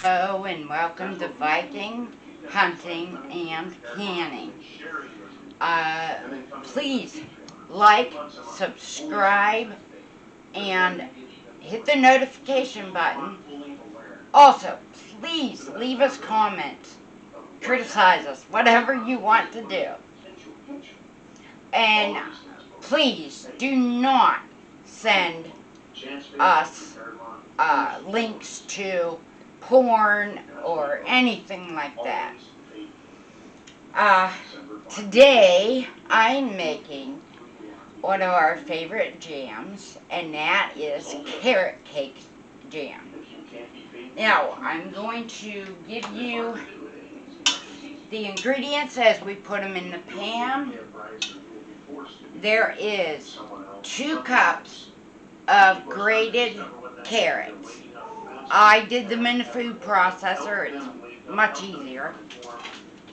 Hello and welcome to Viking Hunting and Canning. Uh, Please like, subscribe, and hit the notification button. Also, please leave us comments, criticize us, whatever you want to do. And please do not send us links to porn or anything like that. Today I'm making one of our favorite jams, and that is carrot cake jam. Now I'm going to give you the ingredients as we put them in the pan. There is 2 cups of grated carrots. I did them in the food processor. It's much easier.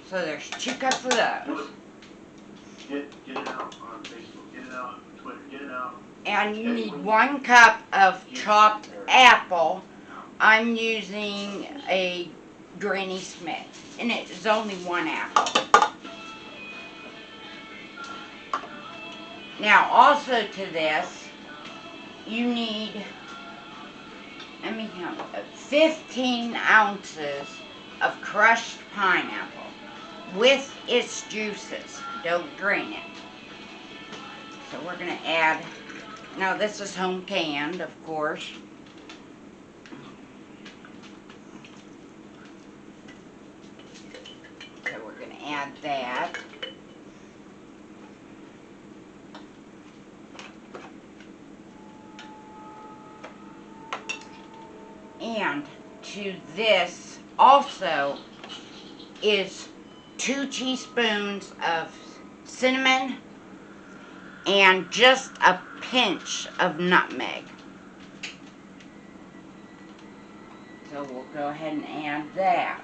So there's 2 cups of those. Get it out on Facebook. Get it out on Twitter. Get it out. And you need 1 cup of chopped apple. I'm using a Granny Smith, and it's only 1 apple. Now, also to this, you need, 15 ounces of crushed pineapple with its juices. Don't drain it. So we're going to add, now this is home canned, of course. So we're going to add that. And to this also is 2 teaspoons of cinnamon and just a pinch of nutmeg. So we'll go ahead and add that.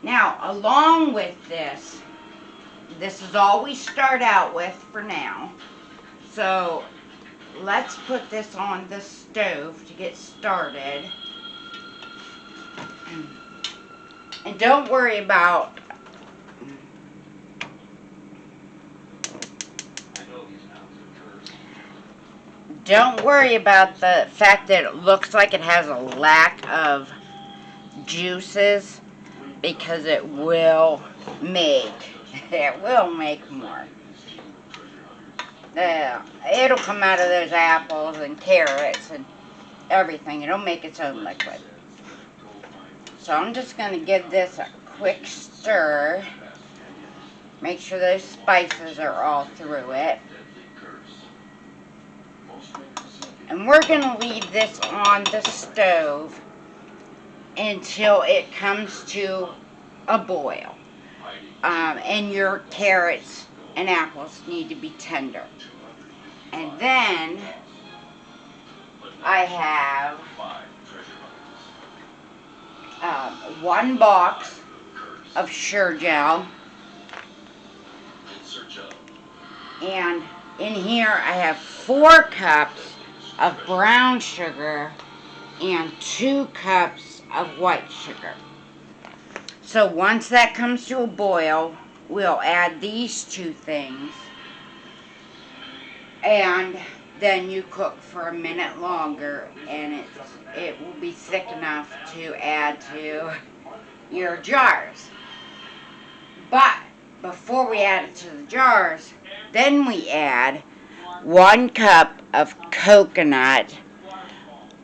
Now, along with this is all we start out with for now. So let's put this on the stove to get started. And don't worry about the fact that it looks like it has a lack of juices, because it will make more. It'll come out of those apples and carrots and everything. It'll make its own liquid. So I'm just going to give this a quick stir. Make sure those spices are all through it. And we're going to leave this on the stove until it comes to a boil. And your carrots and apples need to be tender. And then I have 1 box of Sure-Jell. And in here I have 4 cups of brown sugar and 2 cups of white sugar. So once that comes to a boil, we'll add these 2 things, and then you cook for a minute longer, and it will be thick enough to add to your jars. But before we add it to the jars, then we add 1 cup of coconut,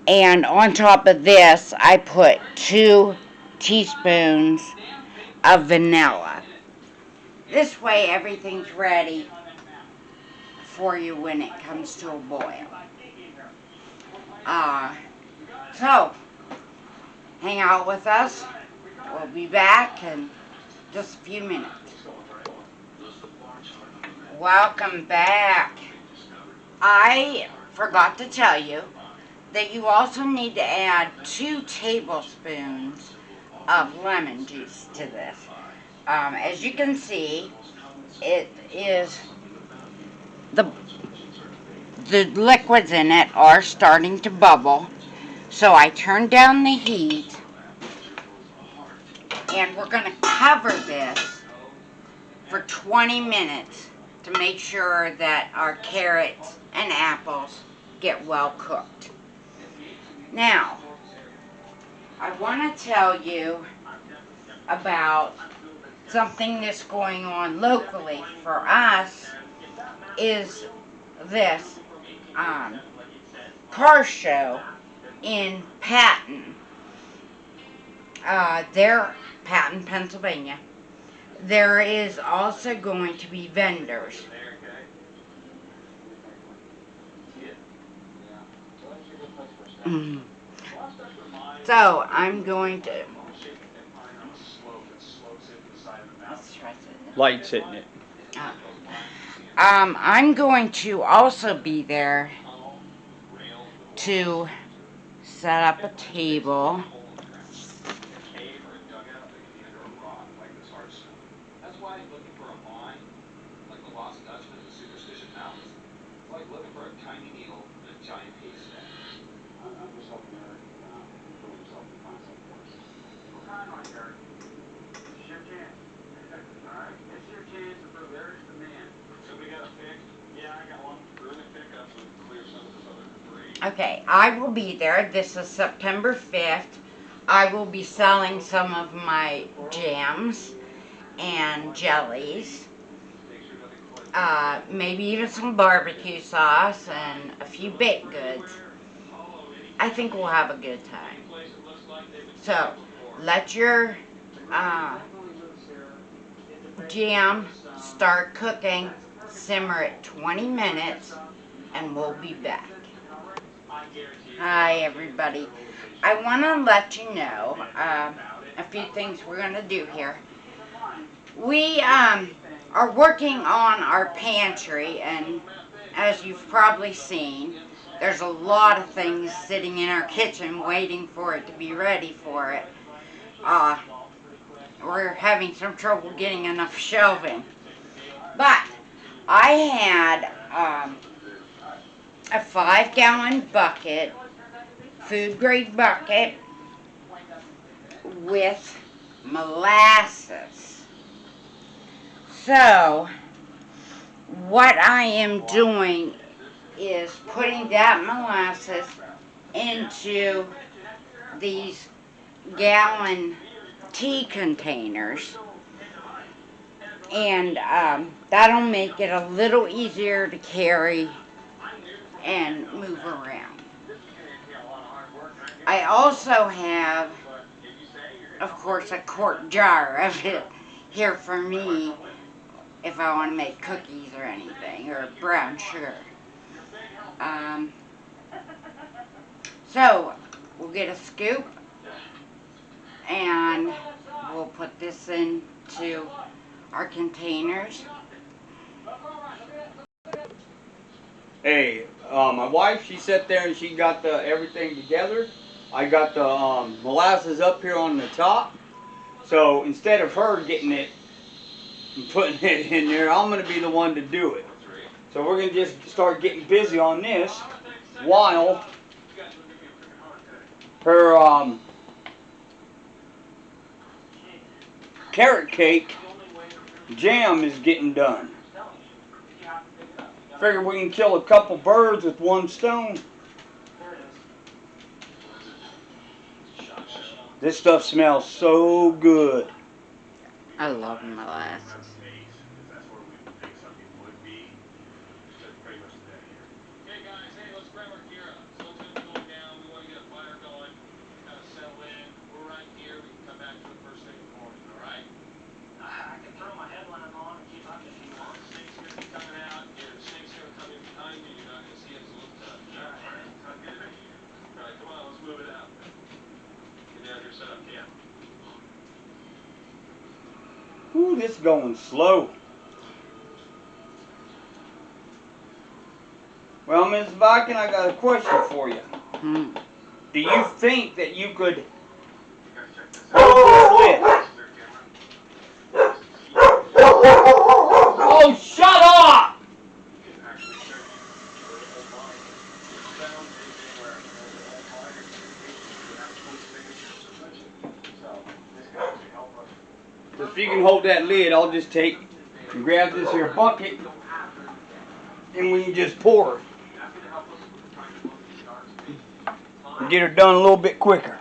and on top of this I put 2 teaspoons of vanilla. This way everything's ready for you when it comes to a boil. So, hang out with us. We'll be back in just a few minutes. Welcome back. I forgot to tell you that you also need to add 2 tablespoons of lemon juice to this. As you can see, it is the liquids in it are starting to bubble. So I turned down the heat, and we're going to cover this for 20 minutes to make sure that our carrots and apples get well cooked. Now, I want to tell you about something that's going on locally for us is this car show in Patton. They're Patton, Pennsylvania. There is also going to be vendors. So I'm going to. Lights hitting it. I'm going to also be there to set up a table. Okay, I will be there. This is September 5th. I will be selling some of my jams and jellies. Maybe even some barbecue sauce and a few baked goods. I think we'll have a good time. So, let your jam start cooking, simmer it 20 minutes, and we'll be back. Hi everybody. I want to let you know a few things we're going to do here. We are working on our pantry, and as you've probably seen, there's a lot of things sitting in our kitchen waiting for it to be ready for it. We're having some trouble getting enough shelving. But I had a 5-gallon bucket, food grade bucket, with molasses. So, what I am doing is putting that molasses into these gallon tea containers, and that'll make it a little easier to carry and move around. I also have, of course, a quart jar of it here for me if I want to make cookies or anything, or brown sugar. So, we'll get a scoop, and we'll put this into our containers. Hey, my wife, she sat there and she got everything together. I got the molasses up here on the top. So instead of her getting it and putting it in there, I'm going to be the one to do it. So we're going to just start getting busy on this while her carrot cake jam is getting done. Figure we can kill a couple birds with one stone. This stuff smells so good. I love molasses. Ooh, this is going slow. Well, Ms. Viking, I got a question for you. Do you think that you could hold this lid? Oh, shut up! if you can hold that lid, I'll just take and grab this here bucket, and we can just pour and get her done a little bit quicker.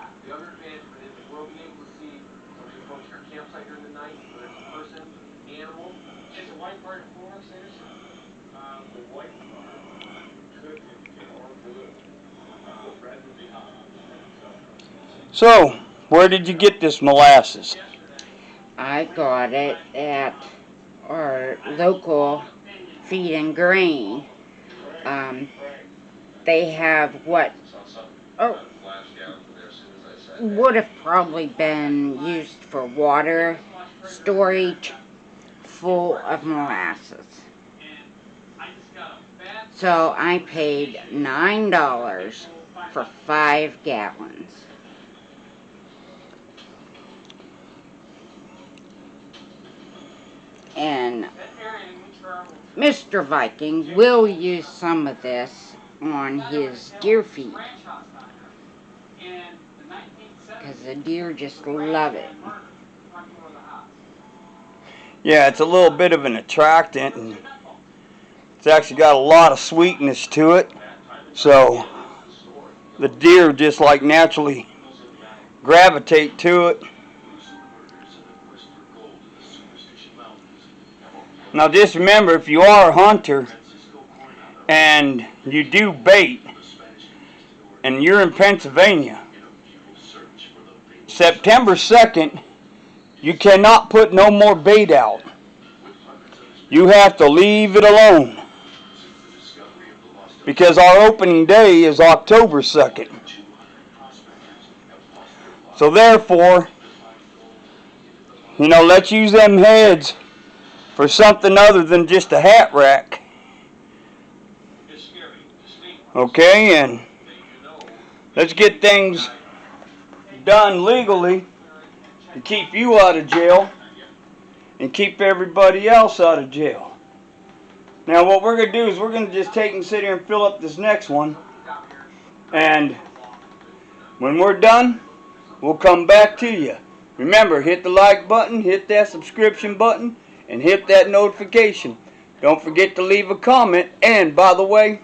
So, where did you get this molasses? I got it at our local Feed and Grain. They have what would have probably been used for water storage full of molasses. So I paid $9 for 5 gallons. And Mr. Viking will use some of this on his deer feed, because the deer just love it. Yeah, it's a little bit of an attractant, and it's actually got a lot of sweetness to it. So the deer just like naturally gravitate to it. Now just remember, if you are a hunter and you do bait and you're in Pennsylvania, September 2nd, you cannot put no more bait out. You have to leave it alone, because our opening day is October 2nd. So therefore, let's use them heads for something other than just a hat rack. Okay, and let's get things done legally to keep you out of jail and keep everybody else out of jail. Now what we're going to do is we're going to just take and sit here and fill up this next one, and when we're done, we'll come back to you. Remember, hit the like button, hit that subscription button, and hit that notification. Don't forget to leave a comment. And by the way,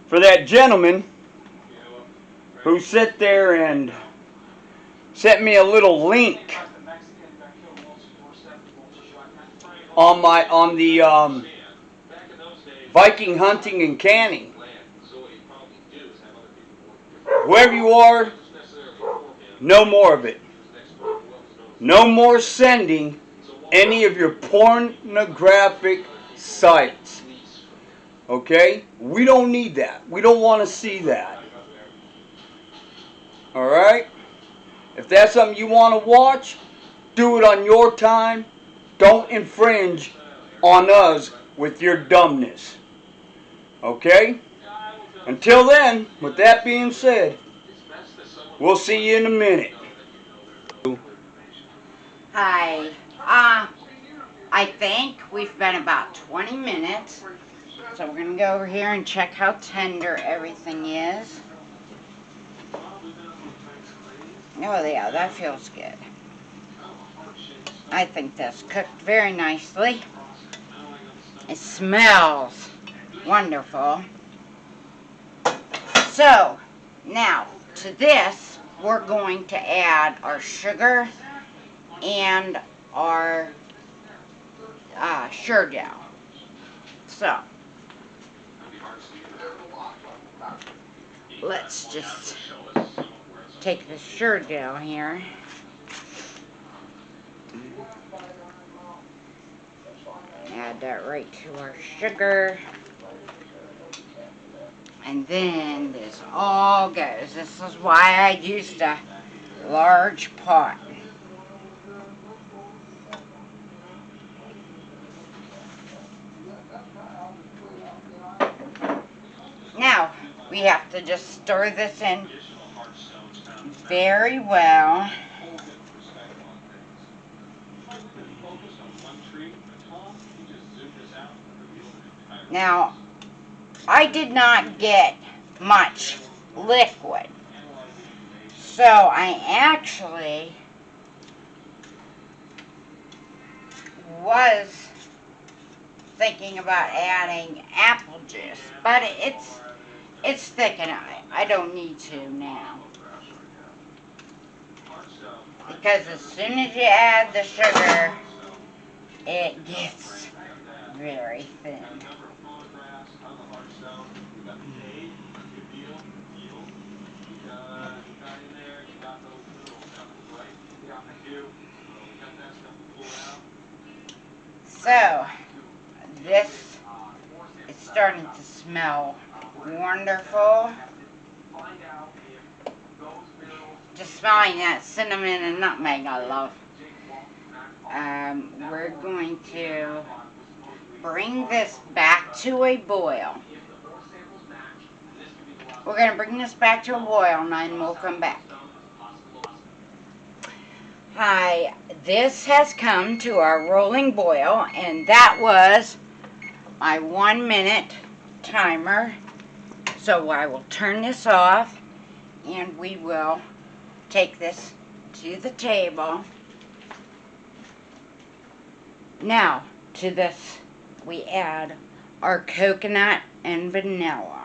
for that gentleman who sat there and sent me a little link on the Viking hunting and canning, whoever you are, no more of it. No more sending any of your pornographic sites. Okay? We don't need that. We don't want to see that. Alright? If that's something you want to watch, do it on your time. Don't infringe on us with your dumbness. Okay? Until then, with that being said, we'll see you in a minute. Hi. I think we've been about 20 minutes. So we're going to go over here and check how tender everything is. Oh yeah, that feels good. I think that's cooked very nicely. It smells wonderful. So, now to this, we're going to add our sugar and our Sure-Jell. So, let's just take the Sure-Jell here. Add that right to our sugar. And then this all goes. This is why I used a large pot. Now, we have to just stir this in very well. Now, I did not get much liquid, so I actually was thinking about adding apple juice, but it's thick and I don't need to now. Because as soon as you add the sugar, it gets very thin. So, this is starting to smell wonderful. Just smelling that cinnamon and nutmeg I love. We're going to bring this back to a boil. We're going to bring this back to a boil and then we'll come back. Hi, this has come to our rolling boil, and that was my 1 minute timer. So I will turn this off and we will take this to the table. Now, to this we add our coconut and vanilla.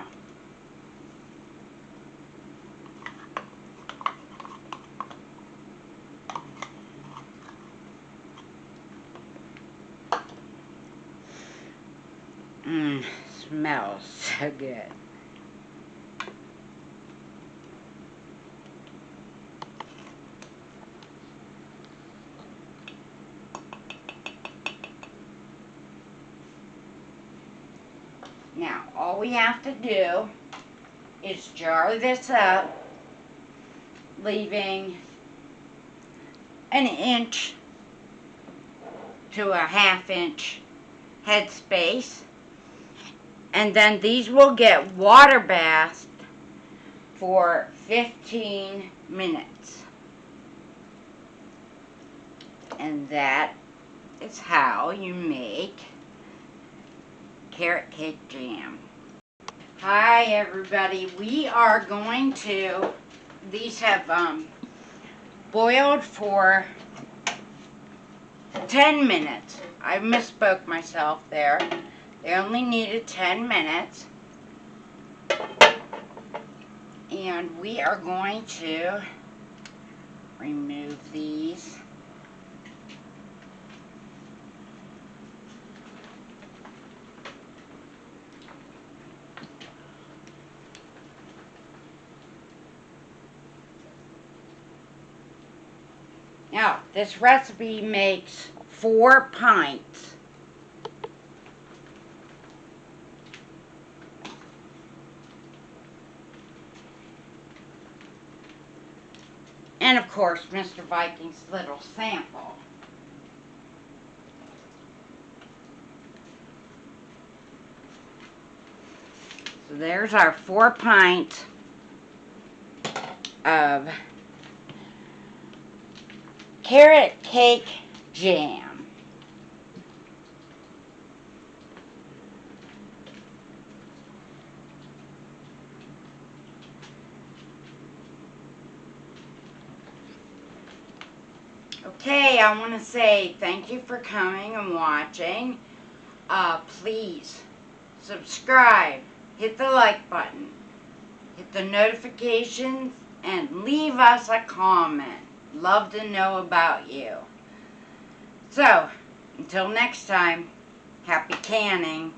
Smells so good. Now, all we have to do is jar this up, leaving an inch to a ½ inch headspace. And then these will get water bathed for 15 minutes. And that is how you make carrot cake jam. Hi everybody, we are going to, these have boiled for 10 minutes. I misspoke myself there. They only needed 10 minutes. And we are going to remove these. Now, this recipe makes 4 pints. And of course, Mr. Viking's little sample. So there's our 4 pints of carrot cake jam. Okay, I want to say thank you for coming and watching. Please subscribe, hit the like button, hit the notifications, and leave us a comment. Love to know about you. So, until next time, happy canning.